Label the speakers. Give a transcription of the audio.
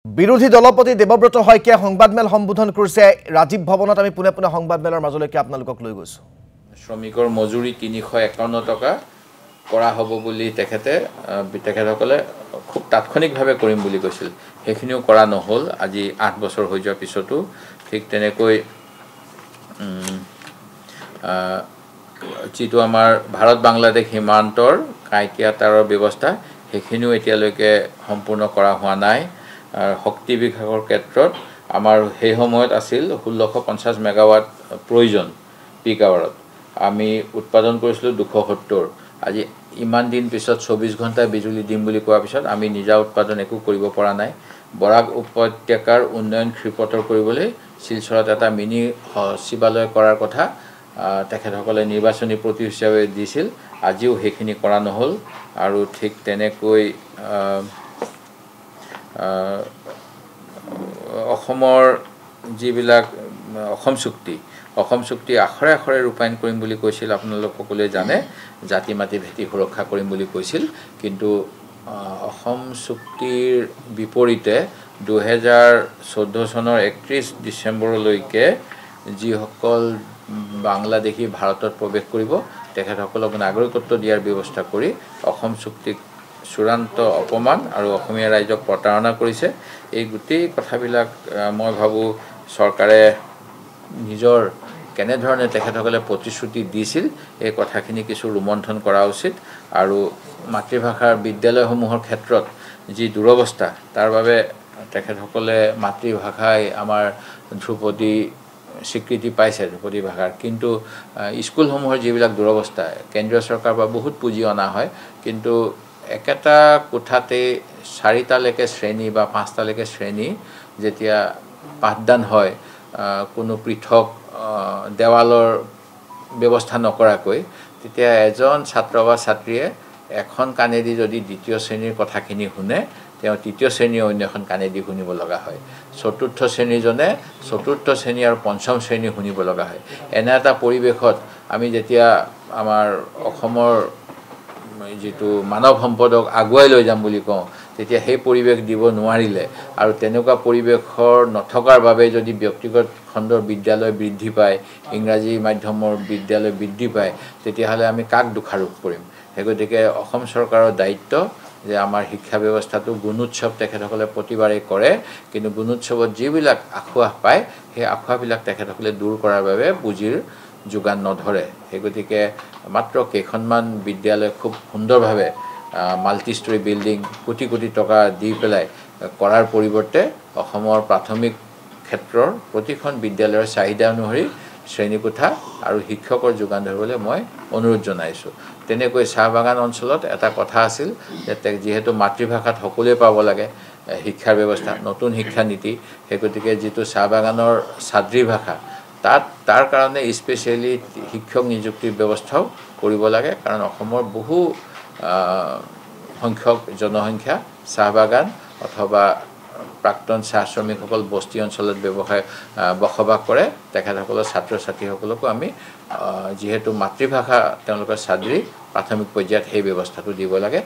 Speaker 1: বিৰোধী দলপতি দেৱব্ৰত শইকীয়া সংবাদমেল সম্বোধন কৰিছে ৰাজীৱ ভৱনত আমি পুনে পুনে সংবাদমেলৰ মাজলৈকে আপোনালোকক লৈ গৈছো
Speaker 2: শ্ৰমিকৰ মজুৰি ৩৫১ টকা কৰা হ'ব বুলি তেখেতসকলে খুব তাৎক্ষণিকভাৱে কৰিম বুলি কৈছিল সেইখিনিও কৰা নহল আজি ৮ বছৰ হৈ যোৱাৰ পিছতো ঠিক তেনেকৈ যিটো আমাৰ ভাৰত বাংলাদেশ সীমান্তৰ কাইকিয়া তাৰৰ ব্যৱস্থা সেইখিনিও এতিয়ালৈকে সম্পূৰ্ণ কৰা হোৱা নাই শক্তি বিভাগৰ ক্ষেত্ৰত আমাৰ সেই সময়ত আছিল ১৬৫০ মেগাৱাট প্ৰয়োজন পিক আৱাৰত আমি উৎপাদন কৰিছিলো ২৭০ আজি ইমান দিন পিছত ২৪ ঘণ্টা বিজুলী দিম বুলি কোৱাৰ পিছত আমি নিজা উৎপাদন একো কৰিব পৰা নাই বৰাক উপত্যকাৰ উন্নয়ন ক্ষিপ্ৰতৰ কৰিবলৈ শিলচৰত এটা মিনি শিৱালয় কৰাৰ কথা তেখেতসকলে নিৰ্বাচনী প্ৰতিশ্ৰুতি দিছিল আজিও সেইখিনি কৰা নহল আৰু ঠিক তেনেকৈ অসমৰ যিবিলাক অসম চুক্তি আখৰে আখৰে ৰূপায়ণ কৰিম বুলি কৈছিল আপোনালোক সকলোৱে জানে জাতি মাটি ভেটি সুৰক্ষা কৰিম বুলি কৈছিল কিন্তু অসম চুক্তিৰ বিপৰীতে ২০১৪ চনৰ ৩১ ডিচেম্বৰলৈকে যিসকল বাংলাদেশী ভাৰতত প্ৰৱেশ কৰিব তেখেতসকলক নাগৰিকত্ব দিয়াৰ ব্যৱস্থা কৰি অসম চুক্তিক চূড়ান্ত অপমান আৰু অসমীয়া ৰাইজক প্ৰতাৰণা কৰিছে এই গোটেই কথাবিলাক মই ভাবো চৰকাৰে নিজৰ কেনেধৰণে তেখেতসকলে প্ৰতিশ্ৰুতি দিছিল এই কথাখিনি কিছু ৰোমন্থন কৰা উচিত আৰু মাতৃভাষাৰ বিদ্যালয়সমূহৰ ক্ষেত্ৰত যি দুৰৱস্থা তাৰ বাবে তেখেতসকলে মাতৃভাষাই আমাৰ ধ্ৰুপদী স্বীকৃতি পাইছে ধ্ৰুপদী ভাষাৰ কিন্তু স্কুলসমূহৰ যিবিলাক দুৰৱস্থা কেন্দ্ৰীয় চৰকাৰৰ পৰা বহুত পুঁজি অনা হয় কিন্তু একেটা কোঠাতে ৪টালৈকে শ্ৰেণী বা ৫টালৈকে শ্ৰেণী যেতিয়া পাঠদান হয় কোনো পৃথক দেৱালৰ ব্যৱস্থা নকৰাকৈ তেতিয়া এজন ছাত্ৰ বা ছাত্ৰীয়ে এখন কাণেদি যদি দ্বিতীয় শ্ৰেণীৰ কথাখিনি শুনে তেওঁ তৃতীয় শ্ৰেণীৰ অন্য এখন কাণেদি শুনিব লগা হয় চতুৰ্থ শ্ৰেণীজনে চতুৰ্থ শ্ৰেণী আৰু পঞ্চম শ্ৰেণী শুনিব লগা হয় এনে এটা পৰিৱেশত আমি যেতিয়া আমাৰ অসমৰ যিটো মানৱ সম্পদক আগুৱাই লৈ যাম বুলি কওঁ তেতিয়া সেই পৰিৱেশ দিব নোৱাৰিলে আৰু তেনেকুৱা পৰিৱেশৰ নথকাৰ বাবে যদি ব্যক্তিগত খণ্ডৰ বিদ্যালয় বৃদ্ধি পায় ইংৰাজী মাধ্যমৰ বিদ্যালয় বৃদ্ধি পায় তেতিয়াহ'লে আমি কাক দোষাৰোপ কৰিম সেইগতিকে অসম চৰকাৰৰ দায়িত্ব যে আমাৰ শিক্ষা ব্যৱস্থাটো গুণোৎসৱ তেখেতসকলে প্ৰতিবাৰে কৰে কিন্তু গুণোৎসৱত যিবিলাক আখুৱা পায় সেই আখুৱাবিলাক তেখেতসকলে দূৰ কৰাৰ বাবে পুঁজিৰ যোগান নধৰে সেইগতিকে মাত্ৰ কেইখনমান বিদ্যালয় খুব সুন্দৰভাৱে মাল্টিষ্টৰী বিল্ডিং কোটি কোটি টকা দি পেলাই কৰাৰ পৰিৱৰ্তে অসমৰ প্ৰাথমিক ক্ষেত্ৰৰ প্ৰতিখন বিদ্যালয়ৰ চাহিদা অনুসৰি শ্ৰেণীকোঠা আৰু শিক্ষকৰ যোগান ধৰিবলৈ মই অনুৰোধ জনাইছোঁ তেনেকৈ চাহ বাগান অঞ্চলত এটা কথা আছিল যে যিহেতু মাতৃভাষাত সকলোৱে পাব লাগে শিক্ষাৰ ব্যৱস্থা নতুন শিক্ষা নীতি সেইগতিকে যিটো চাহ বাগানৰ ছাদ্ৰী ভাষা তাৰ কাৰণে স্পেচিয়েলি শিক্ষক নিযুক্তিৰ ব্যৱস্থাও কৰিব লাগে কাৰণ অসমৰ বহু সংখ্যক জনসংখ্যা চাহ বাগান অথবা প্ৰাক্তন চাহ শ্ৰমিকসকল বস্তি অঞ্চলত বসবাস কৰে তেখেতসকলৰ ছাত্ৰ ছাত্ৰীসকলকো আমি যিহেতু মাতৃভাষা তেওঁলোকৰ ছাদ্ৰী প্ৰাথমিক পৰ্যায়ত সেই ব্যৱস্থাটো দিব লাগে